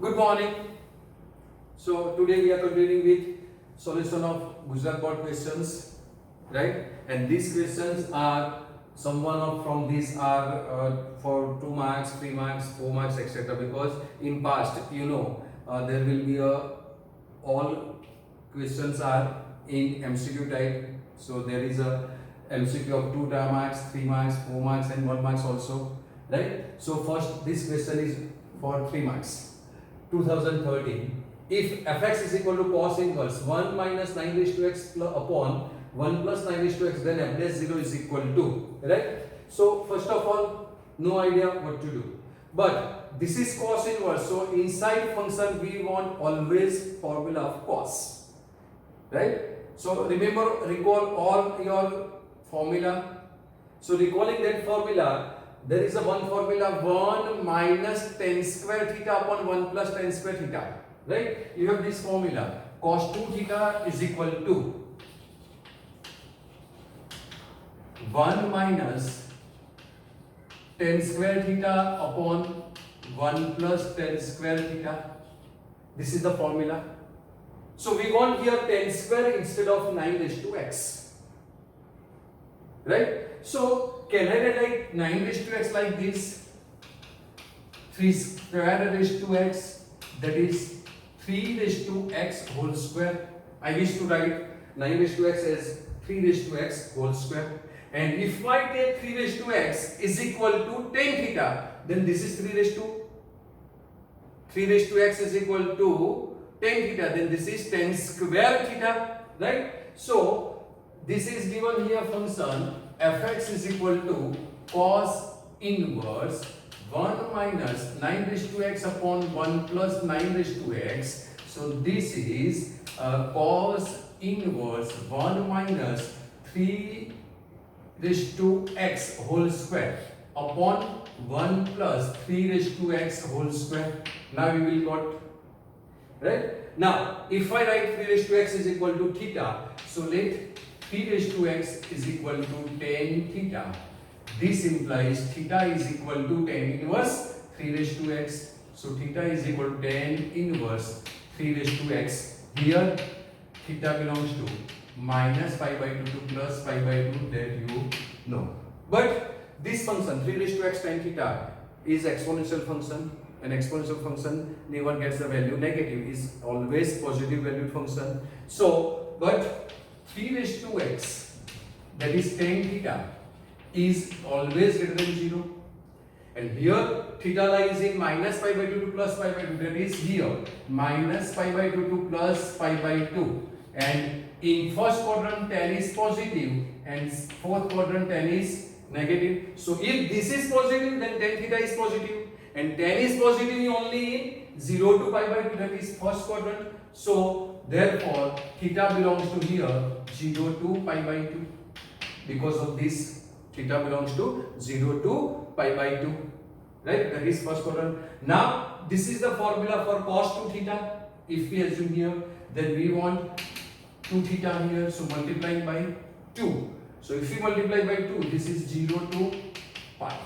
Good morning. So today we are continuing with solution of Gujarat board questions, right? And these questions are some one of from these are for 2 marks, 3 marks, 4 marks, etc. Because in past, there will be all questions are in MCQ type. So there is a MCQ of 2 marks, 3 marks, 4 marks, and 1 marks also, right? So first, this question is for 3 marks. 2013, if fx is equal to cos inverse 1 minus 9 raised to x upon 1 plus 9 raised to x, then f dash 0 is equal to, right? So first of all, no idea what to do, but this is cos inverse, so inside function we want always formula of cos, right? So recall all your formula. So recalling that formula, there is a one formula 1 minus tan square theta upon 1 plus tan square theta, right? You have this formula, cos 2 theta is equal to 1 minus tan square theta upon 1 plus tan square theta. This is the formula. So we want here tan square instead of 9 raised to x, right? So can I write 9 raised to x like this? 3 square raised to x, that is 3 raised to x whole square. I wish to write 9 raised to x as 3 raised to x whole square. And if I take 3 raised to x is equal to tan theta, then this is 3 raised to x is equal to tan theta, then this is tan square theta, right? So this is given here function fx is equal to cos inverse 1 minus 9 raised to x upon 1 plus 9 raised to x. So this is cos inverse 1 minus 3 raised to x whole square upon 1 plus 3 raised to x whole square. Now we will got, right? Now if I write 3 raised to x is equal to theta, so let 3 raised to x is equal to tan theta. This implies theta is equal to tan inverse 3 raised to x. So theta is equal to tan inverse 3 raised to x. Here theta belongs to minus pi by 2 to plus pi by 2, that you know. But this function 3 raised to x tan theta is exponential function. An exponential function never gets the value negative, is always positive valued function. So but 3 raised to x, that is tan theta, is always greater than 0. And here theta lies in minus pi by 2 to plus pi by 2, that is here minus pi by 2 to plus pi by 2. And in first quadrant tan is positive and fourth quadrant tan is negative. So if this is positive, then tan theta is positive, and tan is positive only in 0 to pi by 2, that is first quadrant. So therefore theta belongs to here 0 to pi by 2. Because of this, theta belongs to 0 to pi by 2, right? That is first quadrant. Now this is the formula for cos 2 theta. If we assume here, then we want 2 theta here, so multiplying by 2. So if we multiply by 2, this is 0 to pi.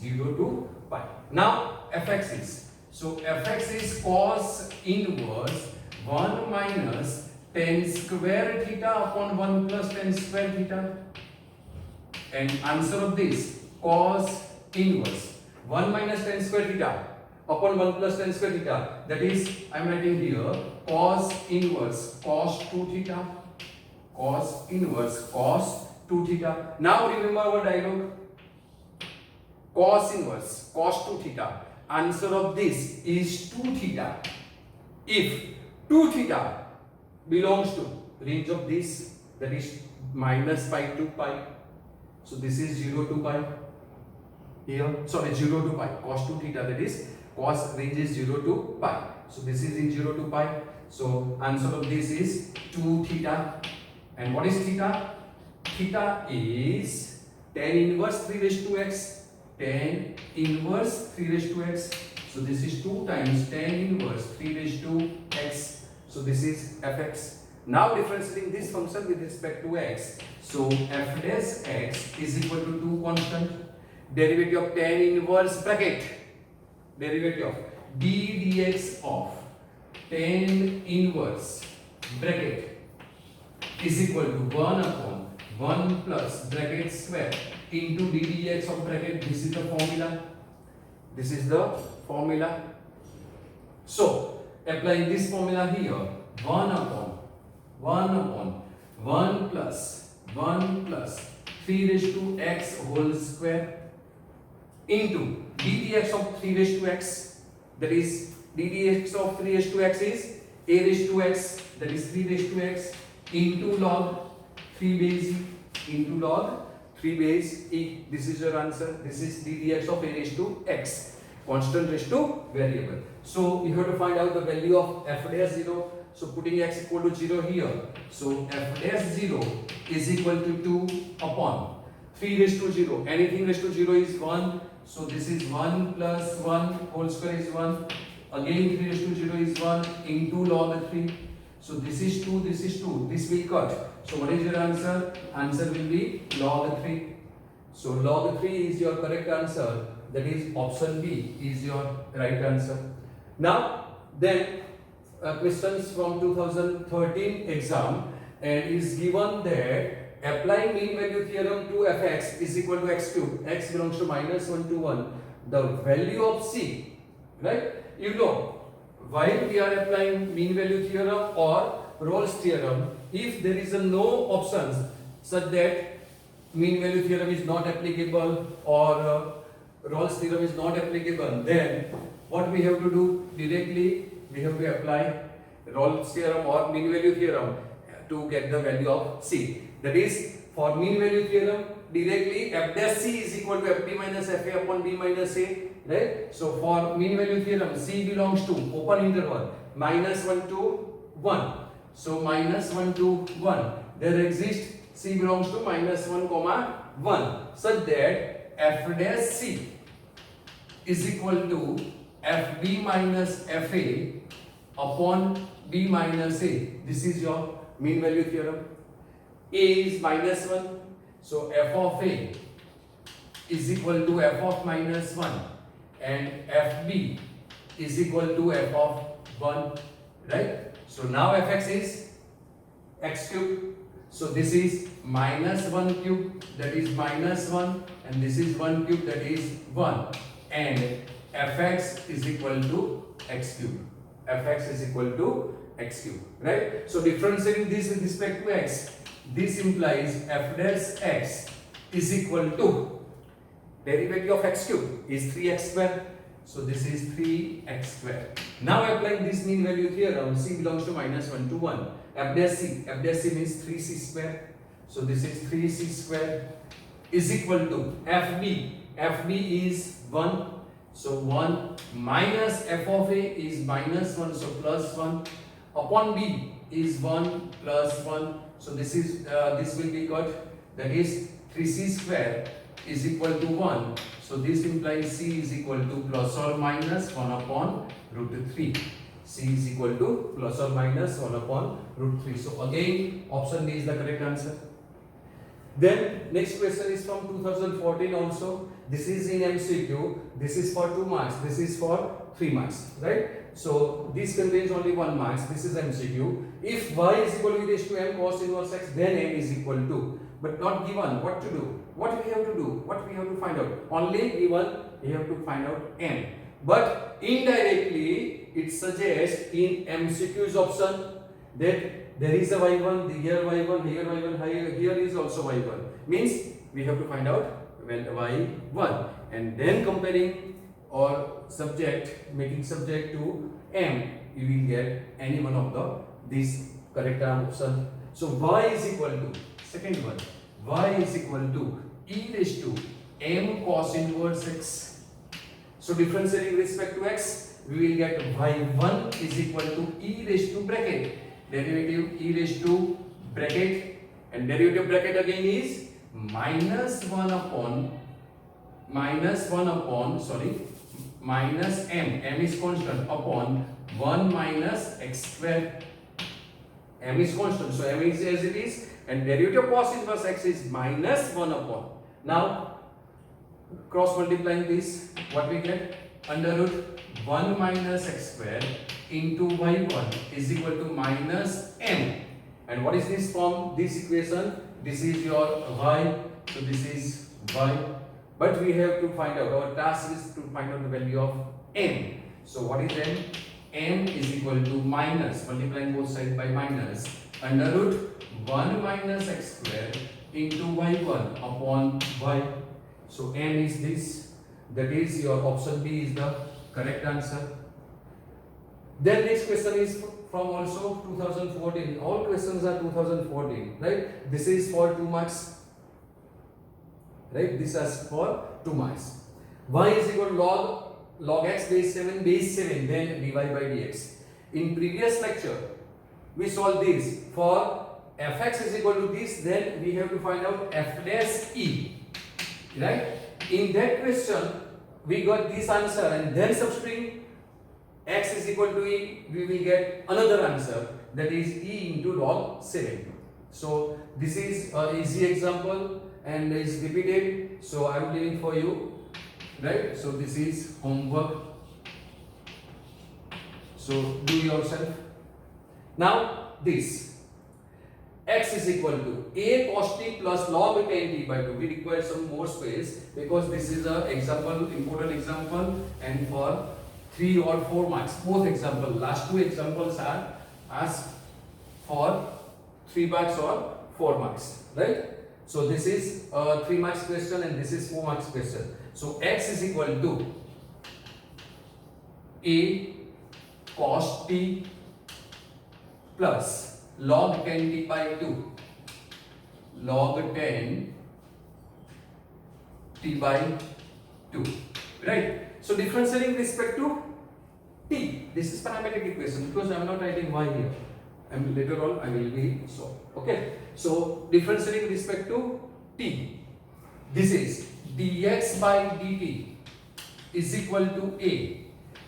0 to pi. Now fx is, so fx is cos inverse 1 minus tan square theta upon 1 plus tan square theta. And answer of this, cos inverse 1 minus tan square theta upon 1 plus tan square theta, that is I am writing here cos inverse cos 2 theta, cos inverse cos 2 theta. Now remember our dialogue, cos inverse cos 2 theta, answer of this is 2 theta. If 2 theta belongs to range of this, that is minus pi to pi, so this is 0 to pi here, sorry 0 to pi, cos 2 theta, that is cos range is 0 to pi, so this is in 0 to pi. So answer of this is 2 theta. And what is theta? Theta is tan inverse 3 raised to x, tan inverse 3 raised to x, so this is 2 times tan inverse 3 raised to x, so this is fx. Now differentiating this function with respect to x, so f dash x is equal to 2 constant, derivative of tan inverse bracket, derivative of d dx of tan inverse bracket is equal to 1 upon 1 plus bracket square into d dx of bracket. This is the formula. This is the formula. So applying this formula here, 1 upon 1 plus 3 raised to x whole square into d dx of 3 raised to x, that is d dx of 3 raised to x is a raised to x, that is 3 raised to x into log 3 base e into log 3 base e. This is your answer. This is d dx of a raised to x, constant raised to variable. So you have to find out the value of f dash 0. So putting x equal to 0 here, so f dash 0 is equal to 2 upon 3 raised to 0. Anything raised to 0 is 1. So this is 1 plus 1 whole square is 1. Again 3 raised to 0 is 1 into log 3. So this is 2, this is 2. This will cut. So what is your answer? Answer will be log 3. So log 3 is your correct answer. That is option B is your right answer. Now then questions from 2013 exam, and is given that applying mean value theorem to fx is equal to x cube, x belongs to -1 to 1, the value of c, right? You know, while we are applying mean value theorem or Rolle's theorem, if there is no options such that mean value theorem is not applicable or Rolle's theorem is not applicable, then what we have to do? Directly we have to apply Rolle's theorem or mean value theorem to get the value of c. That is, for mean value theorem, directly f dash c is equal to fb minus fa upon b minus a, right? So for mean value theorem, c belongs to open interval -1 to 1. So -1 to 1, there exists c belongs to -1 comma 1, such that f dash c is equal to fb minus fa upon b minus a. This is your mean value theorem. A is -1, so f of a is equal to f of -1 and fb is equal to f of 1, right? So now fx is x cube. So this is -1 cube, that is -1, and this is 1 cube, that is 1, and fx is equal to x cube. Fx is equal to x cube, right? So differentiating this with respect to x, this implies f dash x is equal to derivative of x cube is 3x square. So this is 3x square. Now applying this mean value theorem, c belongs to -1 to 1. F dash c means 3c square. So this is 3c square is equal to fb. Fb is 1. So 1 minus f of a is -1, so +1, upon b is 1 plus 1. So this will be cut. That is 3c square is equal to 1. So this implies c is equal to plus or minus 1 upon √3. C is equal to plus or minus 1 upon √3. So again, option D is the correct answer. Then next question is from 2014 also. This is in MCQ. This is for 2 marks. This is for 3 marks, right? So this contains only 1 marks. This is MCQ. If y is equal to e raised to m cos inverse x, then m is equal to. But not given. What to do? What we have to do? What we have to find out? Only given we have to find out m. But indirectly it suggests in MCQ's option that there is a y1, here y1, here y1, here is also y1. Means we have to find out when y1, and then comparing or making subject to m, you will get any one of these correct option. So y is equal to, second one, y is equal to e raised to m cos inverse x. So differentiating with respect to x, we will get y1 is equal to e raised to bracket, derivative e raised to bracket, and derivative bracket again is -1 upon minus m is constant, upon 1 minus x square. M is constant, so m is as it is, and derivative of cos inverse x is -1 upon. Now cross multiplying this, what we get? Under root 1 minus x square into y1 is equal to minus m. And what is this form, this equation? This is your y, so this is y. But we have to find out, our task is to find out the value of m. So what is m? M is equal to minus, multiplying both sides by minus, under root 1 minus x square into y1 upon y. So m is this, that is your option B is the correct answer. Then next question is from also 2014. All questions are 2014, right? This is for 2 marks, right? This is for 2 marks. Y is equal to log x base 7 then dy by dx. In previous lecture we solved this. For fx is equal to this, then we have to find out f dash e, right? In that question we got this answer, and then substituting x is equal to e, we will get another answer, that is e into log 7. So this is an easy example and is repeated, so I am leaving for you, right? So this is homework, so do yourself. Now this x is equal to a cos t plus log 10 t by 2. We require some more space because this is a example, important example, and for 3 or 4 marks, both example, last 2 examples are asked for 3 marks or 4 marks, right? So this is a 3 marks question and this is 4 marks question. So x is equal to a cos t plus log 10 t by 2, log 10 t by 2, right? So differentiating with respect to t, this is parametric equation because I am not writing y here, and later on I will be so, okay? So differentiating with respect to t, this is dx by dt is equal to a,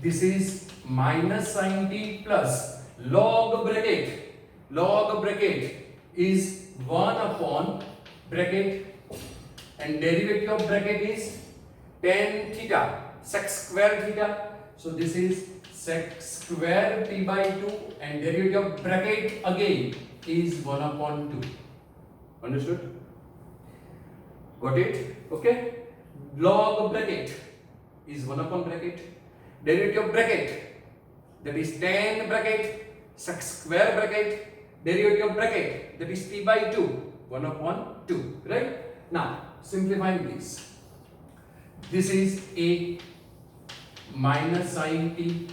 this is minus sin t plus log bracket is 1 upon bracket, and derivative of bracket is tan theta sec square theta. So this is sec square t by 2, and derivative of bracket again is 1 upon 2. Understood? Got it? Okay. Log bracket is 1 upon bracket. Derivative of bracket, that is tan bracket sec square bracket. Derivative of bracket, that is t by 2, 1 upon 2, right? Now simplifying this, this is a minus sin t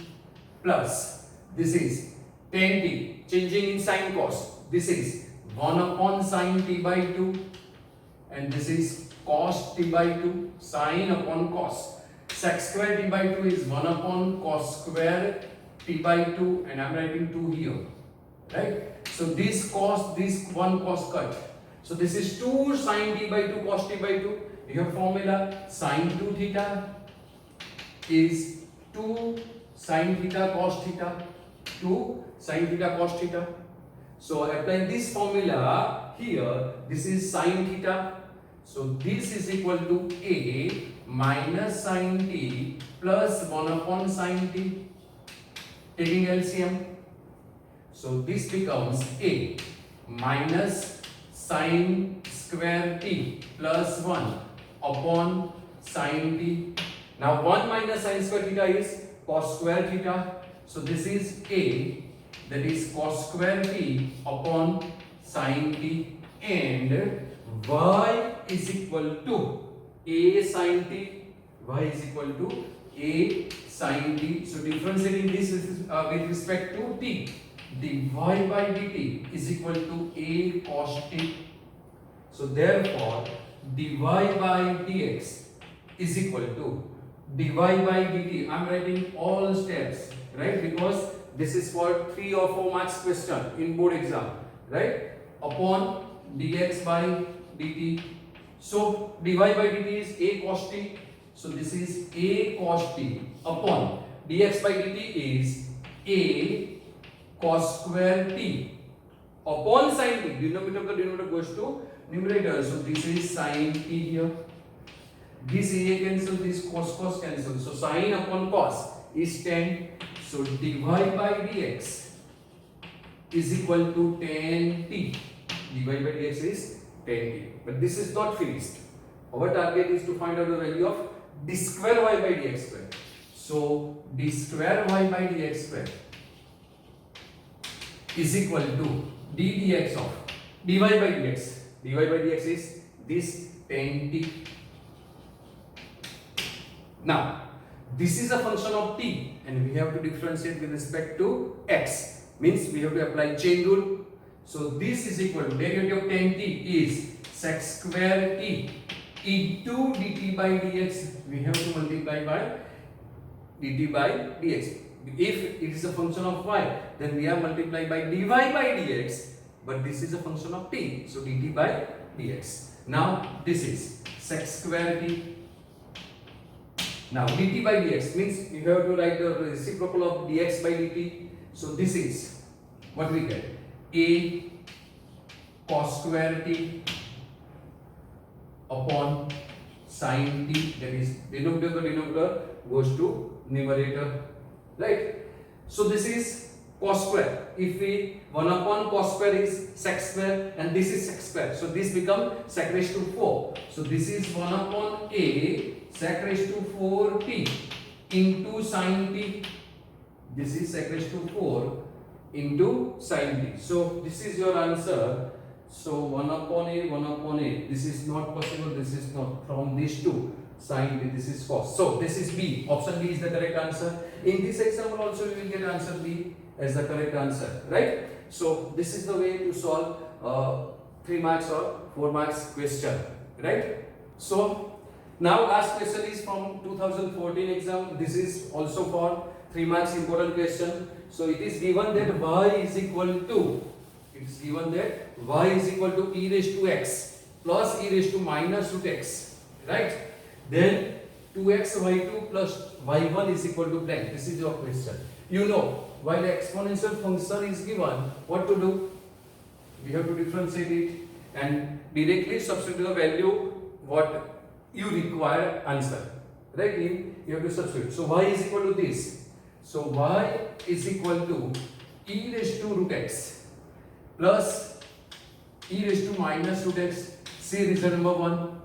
plus this is tan t, changing in sin cos, this is 1 upon sin t by 2, and this is cos t by 2, sin upon cos, sec square t by 2 is 1 upon cos square t by 2, and I am writing 2 here, right? So this cos, this one cos cut, so this is 2 sin t by 2 cos t by 2. Your formula sin 2 theta is 2 sin theta cos theta, 2 sin theta cos theta. So applying this formula here, this is sin theta, so this is equal to a minus sin t plus 1 upon sin t, taking LCM. So this becomes a minus sin square t plus 1 upon sin t. Now 1 minus sin square theta is cos square theta. So this is a, that is cos square t upon sin t, and y is equal to a sin t, y is equal to a sin t. So differentiating this with respect to t, dy by dt is equal to a cos t. So therefore dy by dx is equal to dy by dt. I am writing all steps, right? Because this is for 3 or 4 marks question in board exam, right? Upon dx by dt. So dy by dt is a cos t. So this is a cos t upon dx by dt is a cos square t upon sin t. Denominator का denominator goes to numerator. So this is sin t here. This a cancel, this cos cancel. So sin upon cos is 10. So dy by dx is equal to 10t. dy by dx is 10t. But this is not finished. Our target is to find out the value of d square y by dx square. So d square y by dx square is equal to d dx of dy by dx. dy by dx is this 10t. Now this is a function of t and we have to differentiate with respect to x. Means we have to apply chain rule. So this is equal to derivative of 10t is sec square t into dt by dx. We have to multiply by dt by dx. If it is a function of y, then we are multiplying by dy by dx. But this is a function of t, so dt by dx. Now this is sec square t. Now dt by dx means you have to write the reciprocal of dx by dt. So this is what we get, a cos square t upon sin t, that is denominator goes to numerator, right? So this is cos square. If we 1 upon cos square is sec square and this is sec square, so this become sec raised to 4. So this is 1 upon a sec raised to 4t into sin t. This is sec raised to 4 into sin t. So this is your answer. So 1 upon a, this is not possible, this is not, from these two sin t, this is cos. So this is B, option B is the correct answer. In this example also we will get answer B as the correct answer, right? So this is the way to solve 3 marks or 4 marks question, right? So now last question is from 2014 exam. This is also for 3 marks important question. So it is given that y is equal to, it is given that y is equal to e raised to x plus e raised to minus root x, right? Then 2x y2 plus y1 is equal to blank. This is your question. You know, while the exponential function is given, what to do? We have to differentiate it and directly substitute the value what you require answer, right? You have to substitute. So y is equal to this. So y is equal to e raised to root x plus e raised to minus root x. See result number 1.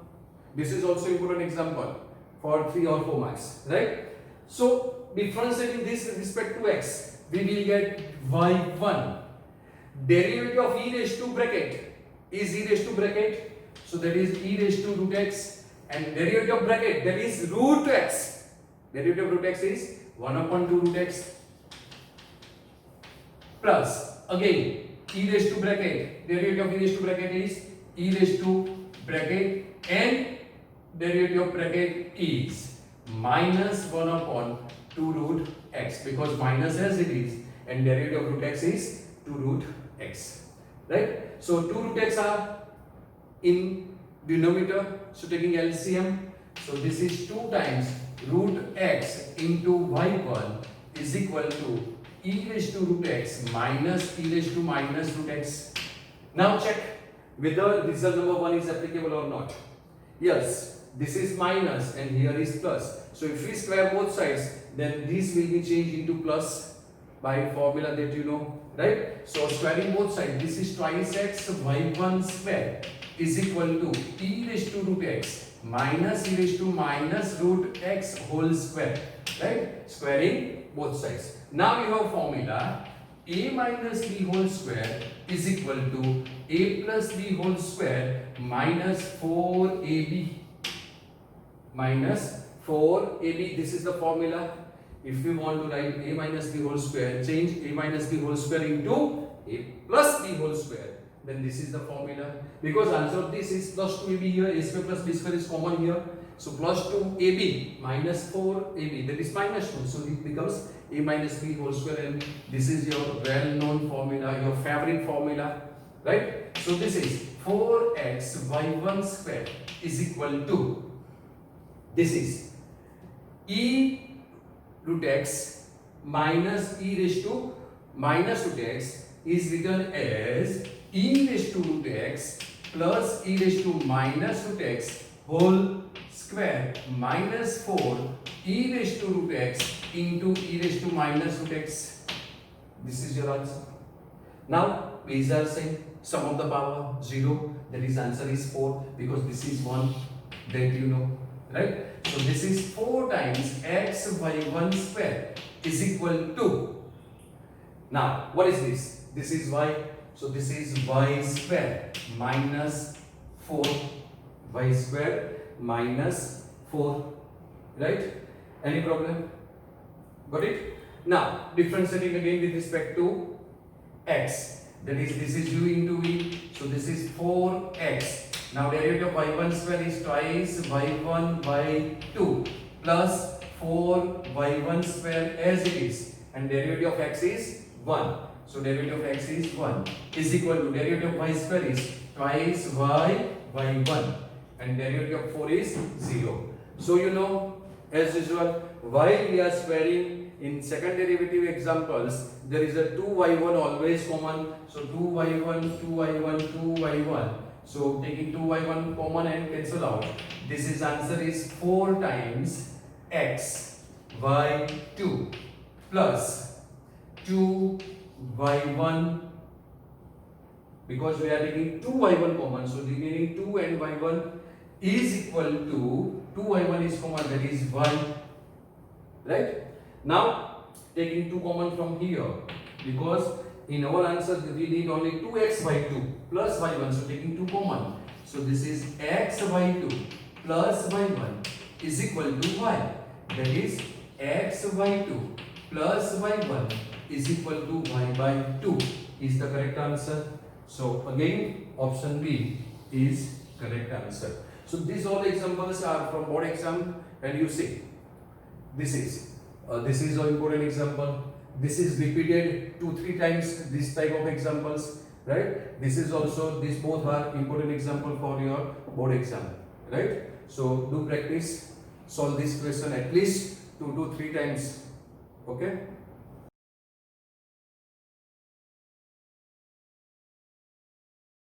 This is also important example for 3 or 4 marks, right? So differentiating this with respect to x, we will get y1. Derivative of e raised to bracket is e raised to bracket, so that is e raised to root x, and derivative of bracket, that is root x. Derivative of root x is 1 upon 2 root x plus again e raised to bracket. Derivative of e raised to bracket is e raised to bracket and derivative of bracket is minus 1 upon 2 root x, because minus as it is and derivative of root x is 2 root x, right? So 2 root x are in denominator, so taking LCM, so this is 2 times root x into y1 is equal to e raised to root x minus e raised to minus root x. Now check whether result number 1 is applicable or not. Yes, this is minus and here is plus. So if we square both sides, then this will be changed into plus by formula that you know, right? So squaring both sides, this is twice x y1 square is equal to e raised to root x minus e raised to minus root x whole square, right? Squaring both sides. Now you have formula a minus b whole square is equal to a plus b whole square minus 4ab minus 4ab. This is the formula. If we want to write a minus b whole square, change a minus b whole square into a plus b whole square, then this is the formula. Because answer of this is plus 2ab here, a square plus b square is common here. So plus 2ab minus 4ab, that is minus 2. So it becomes a minus b whole square, and this is your well-known formula, your favorite formula, right? So this is 4x y1 square is equal to, this is e root x minus e raised to minus root x is written as e raised to root x plus e raised to minus root x whole square minus 4 e raised to root x into e raised to minus root x. This is your answer. Now ways are same. Sum of the power 0. That is answer is 4 because this is 1. That you know, right? So this is 4 times x by 1 square is equal to. Now what is this? This is y. So this is y square minus 4. Y square minus 4. Right? Any problem? Got it? Now differentiating again with respect to x. That is, this is u into v. So this is 4x. Now derivative of y1 square is twice y1 by 2 plus 4y1 square as it is. And derivative of x is 1. So derivative of x is 1 is equal to derivative of y square is twice y by 1. And derivative of 4 is 0. So you know, as usual, while we are squaring in second derivative examples, there is a 2y1 always common. So 2y1, 2y1, 2y1. So taking 2y1 common and cancel out. This is answer is 4 times x by 2 plus 2y1, because we are taking 2y1 common. So remaining 2 and y1 is equal to 2y1 is common, that is 1. Right? Now taking 2 common from here, because in our answer we need only 2x by 2 plus y1. So taking 2 common. So this is x by 2 plus y1 is equal to y. That is x by 2 plus y1 is equal to y by 2 is the correct answer. So again option B is correct answer. So these all examples are from board exam, and you see this is an important example. This is repeated 2-3 times, this type of examples, right? This is also, these both are important example for your board exam, right? So do practice, solve this question at least 2 to 3 times, okay?